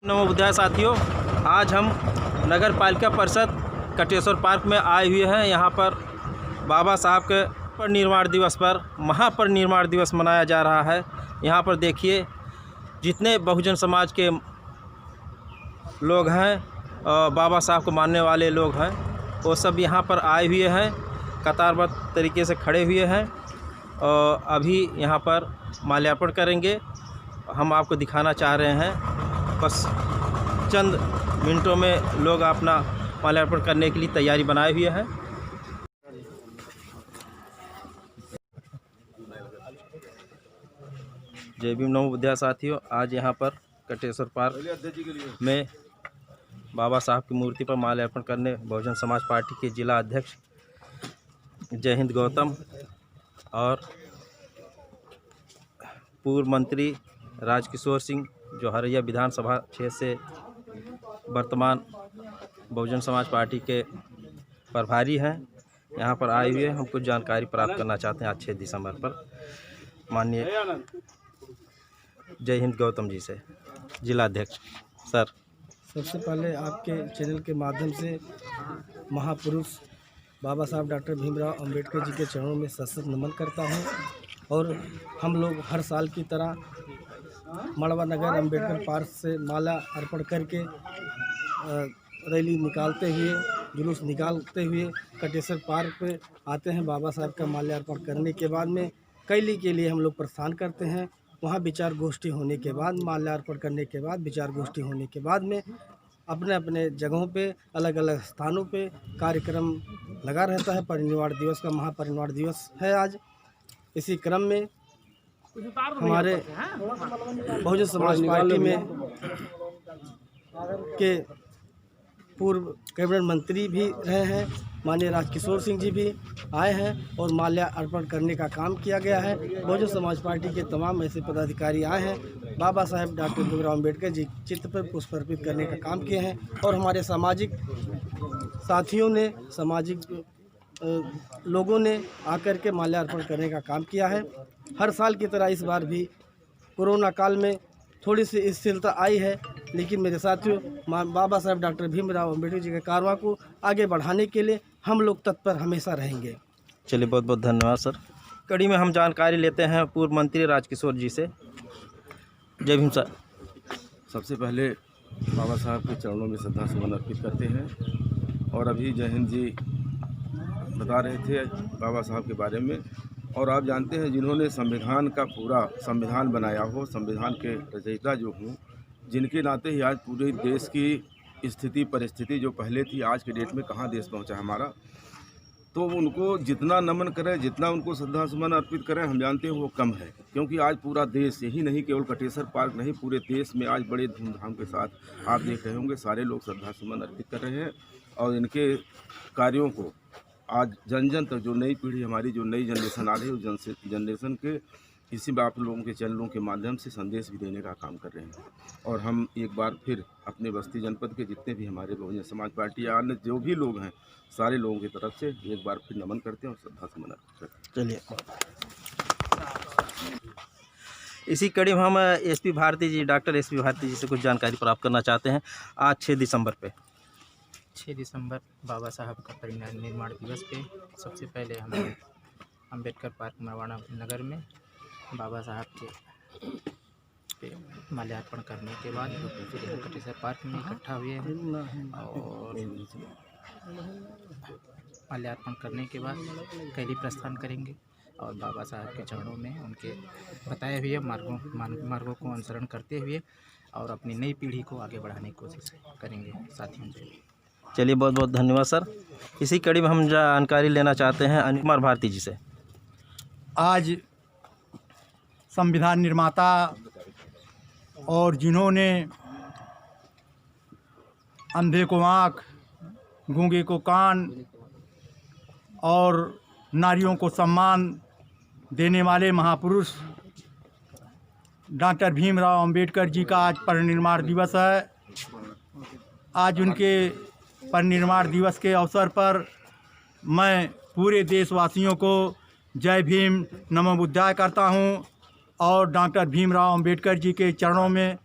नमो बुद्धाय साथियों, आज हम नगर पालिका परिषद कटेश्वर पार्क में आए हुए हैं। यहाँ पर बाबा साहब के परिनिर्वाण दिवस पर महापरिनिर्वाण दिवस मनाया जा रहा है। यहाँ पर देखिए जितने बहुजन समाज के लोग हैं, बाबा साहब को मानने वाले लोग हैं, वो सब यहाँ पर आए हुए हैं, कतारबद्ध तरीके से खड़े हुए हैं और अभी यहाँ पर माल्यार्पण करेंगे। हम आपको दिखाना चाह रहे हैं, बस चंद मिनटों में लोग अपना माल्यार्पण करने के लिए तैयारी बनाए हुए हैं। जय भीम नमो बुद्धाय साथियों, आज यहाँ पर कटेश्वर पार्क में बाबा साहब की मूर्ति पर माल्यार्पण करने बहुजन समाज पार्टी के जिला अध्यक्ष जय हिंद गौतम और पूर्व मंत्री राजकिशोर सिंह, जो हरैया विधानसभा क्षेत्र से वर्तमान बहुजन समाज पार्टी के प्रभारी हैं, यहाँ पर आए हुए हम कुछ जानकारी प्राप्त करना चाहते हैं आज 6 दिसंबर पर माननीय जय हिंद गौतम जी से। जिला अध्यक्ष सर, सबसे पहले आपके चैनल के माध्यम से महापुरुष बाबा साहब डॉक्टर भीमराव अंबेडकर जी के चरणों में सशक्त नमन करता हूं। और हम लोग हर साल की तरह मड़वा नगर अंबेडकर पार्क से माला अर्पण करके रैली निकालते हुए, जुलूस निकालते हुए कटेश्वर पार्क पे आते हैं। बाबा साहब का माल्यार्पण करने के बाद में कैली के लिए हम लोग प्रस्थान करते हैं। वहाँ विचार गोष्ठी होने के बाद, माल्यार्पण करने के बाद, विचार गोष्ठी होने के बाद में अपने अपने जगहों पे, अलग अलग स्थानों पे कार्यक्रम लगा रहता है। परिनिर्वाण दिवस का महापरिनिर्वाण दिवस है आज। इसी क्रम में हमारे बहुजन समाज पार्टी में के पूर्व कैबिनेट मंत्री भी रहे हैं, माननीय राजकिशोर सिंह जी भी आए हैं और माल्या अर्पण करने का काम किया गया है। बहुजन समाज पार्टी के तमाम ऐसे पदाधिकारी आए हैं, बाबा साहेब डॉक्टर भीमराव अंबेडकर जी चित्र पर पुष्प अर्पित करने का काम किए हैं। और हमारे सामाजिक साथियों ने, सामाजिक लोगों ने आकर के माल्यार्पण करने का काम किया है। हर साल की तरह इस बार भी कोरोना काल में थोड़ी सी स्थिरता आई है, लेकिन मेरे साथियों, बाबा साहब डॉक्टर भीमराव अंबेडकर जी के कारवां को आगे बढ़ाने के लिए हम लोग तत्पर हमेशा रहेंगे। चलिए, बहुत बहुत धन्यवाद सर। कड़ी में हम जानकारी लेते हैं पूर्व मंत्री राजकिशोर जी से। जय भीम सर। सबसे पहले बाबा साहब के चरणों में श्रद्धा सुमन अर्पित करते हैं। और अभी जय हिंद जी बता रहे थे बाबा साहब के बारे में, और आप जानते हैं जिन्होंने संविधान का पूरा संविधान बनाया हो, संविधान के रचयिता जो हों, जिनके नाते ही आज पूरे देश की स्थिति परिस्थिति जो पहले थी, आज के डेट में कहाँ देश पहुँचा हमारा, तो उनको जितना नमन करें, जितना उनको श्रद्धा सुमन अर्पित करें, हम जानते हैं वो कम है। क्योंकि आज पूरा देश, यही नहीं केवल कटेश्वर पार्क नहीं, पूरे देश में आज बड़े धूमधाम के साथ आप देख रहे होंगे सारे लोग श्रद्धा सुमन अर्पित कर रहे हैं। और इनके कार्यों को आज जन जन तक, जो नई पीढ़ी हमारी, जो नई जनरेशन आ रही है, उस जनरेशन के इसी में आप लोगों के चैनलों के माध्यम से संदेश भी देने का काम कर रहे हैं। और हम एक बार फिर अपने बस्ती जनपद के जितने भी हमारे बहुजन समाज पार्टी या अन्य जो भी लोग हैं, सारे लोगों की तरफ से एक बार फिर नमन करते हैं और श्रद्धा सुमन अर्पित करते हैं। चलिए, इसी कड़ी में हम एसपी भारती जी, डॉक्टर एसपी भारती जी से कुछ जानकारी प्राप्त करना चाहते हैं। आज 6 दिसंबर पे 6 दिसंबर बाबा साहब का परिनिर्वाण दिवस पे सबसे पहले हम अंबेडकर पार्क मड़वा नगर में बाबा साहब के पे माल्यार्पण करने के बाद फिर कटेश्वर पार्क में इकट्ठा हुए हैं और माल्यार्पण करने के बाद कैली प्रस्थान करेंगे और बाबा साहब के चरणों में उनके बताए हुए मार्गों को अनुसरण करते हुए और अपनी नई पीढ़ी को आगे बढ़ाने की कोशिश करेंगे साथियों से। चलिए, बहुत बहुत धन्यवाद सर। इसी कड़ी में हम जानकारी लेना चाहते हैं अनिल कुमार भारती जी से। आज संविधान निर्माता और जिन्होंने अंधे को आँख, गूंगे को कान और नारियों को सम्मान देने वाले महापुरुष डॉक्टर भीमराव अंबेडकर जी का आज परिनिर्वाण दिवस है। आज उनके परिनिर्वाण दिवस के अवसर पर मैं पूरे देशवासियों को जय भीम नमो बुद्धाय करता हूं और डॉक्टर भीमराव अंबेडकर जी के चरणों में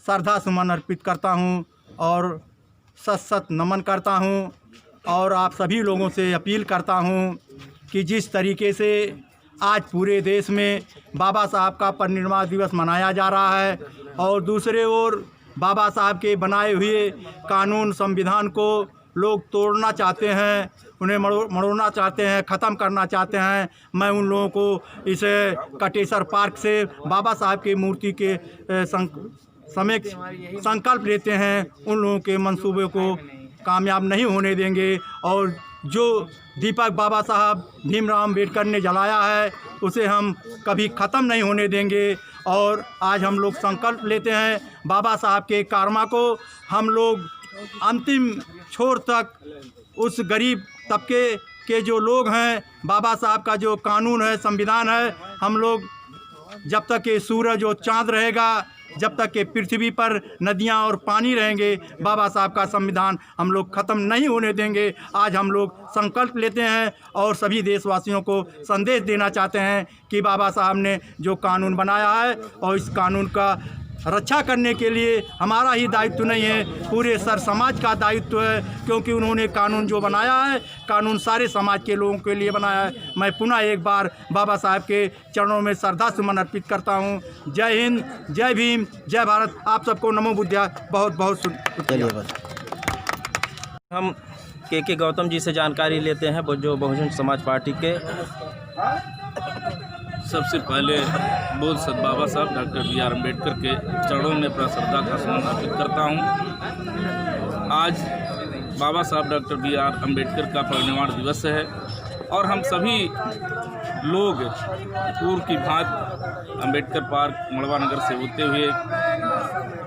श्रद्धा सुमन अर्पित करता हूँ और सत सत नमन करता हूँ। और आप सभी लोगों से अपील करता हूँ कि जिस तरीके से आज पूरे देश में बाबा साहब का परिनिर्वाण दिवस मनाया जा रहा है और दूसरे ओर बाबा साहब के बनाए हुए कानून संविधान को लोग तोड़ना चाहते हैं, उन्हें मरोड़ना चाहते हैं, ख़त्म करना चाहते हैं, मैं उन लोगों को इस कटेसर पार्क से बाबा साहब की मूर्ति के समेत संकल्प लेते हैं, उन लोगों के मंसूबे को कामयाब नहीं होने देंगे। और जो दीपक बाबा साहब भीमराव अम्बेडकर ने जलाया है उसे हम कभी ख़त्म नहीं होने देंगे। और आज हम लोग संकल्प लेते हैं बाबा साहब के कारमा को हम लोग अंतिम छोर तक उस गरीब तबके के जो लोग हैं, बाबा साहब का जो कानून है, संविधान है, हम लोग जब तक ये सूरज और चाँद रहेगा, जब तक कि पृथ्वी पर नदियां और पानी रहेंगे, बाबा साहब का संविधान हम लोग ख़त्म नहीं होने देंगे। आज हम लोग संकल्प लेते हैं और सभी देशवासियों को संदेश देना चाहते हैं कि बाबा साहब ने जो कानून बनाया है और इस कानून का रक्षा करने के लिए हमारा ही दायित्व नहीं है, पूरे सर समाज का दायित्व है, क्योंकि उन्होंने कानून जो बनाया है, कानून सारे समाज के लोगों के लिए बनाया है। मैं पुनः एक बार बाबा साहब के चरणों में श्रद्धा सुमन अर्पित करता हूँ। जय हिंद, जय भीम, जय भारत। आप सबको नमो बुद्धाय। बहुत बहुत शुक्रिया। हम के गौतम जी से जानकारी लेते हैं, वो जो बहुजन समाज पार्टी के। सबसे पहले बोध सद बाबा साहब डॉक्टर बी.आर. अम्बेडकर के चरणों में अपना श्रद्धा का सुमन अर्पित करता हूँ। आज बाबा साहब डॉक्टर बी.आर. अम्बेडकर का परिनिर्वाण दिवस है और हम सभी लोग पूर्व की भांति अम्बेडकर पार्क मड़वा नगर से होते हुए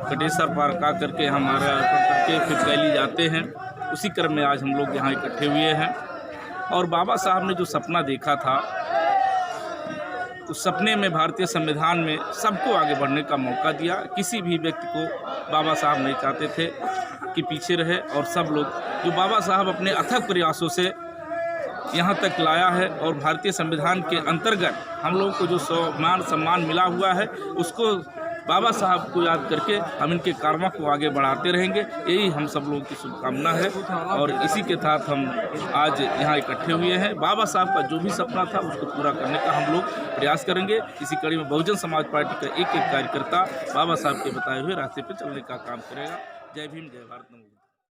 कटेसर पार्क आ करके हमारा अर्पण करके फिर रैली जाते हैं। उसी क्रम में आज हम लोग यहाँ इकट्ठे हुए हैं और बाबा साहब ने जो सपना देखा था, उस सपने में भारतीय संविधान में सबको आगे बढ़ने का मौका दिया। किसी भी व्यक्ति को बाबा साहब नहीं चाहते थे कि पीछे रहे और सब लोग, जो बाबा साहब अपने अथक प्रयासों से यहाँ तक लाया है और भारतीय संविधान के अंतर्गत हम लोगों को जो मान सम्मान मिला हुआ है, उसको बाबा साहब को याद करके हम इनके कर्म को आगे बढ़ाते रहेंगे। यही हम सब लोगों की शुभकामना है और इसी के साथ हम आज यहाँ इकट्ठे हुए हैं। बाबा साहब का जो भी सपना था उसको पूरा करने का हम लोग प्रयास करेंगे। इसी कड़ी में बहुजन समाज पार्टी का एक एक कार्यकर्ता बाबा साहब के बताए हुए रास्ते पर चलने का काम करेगा। जय भीम, जय भारत।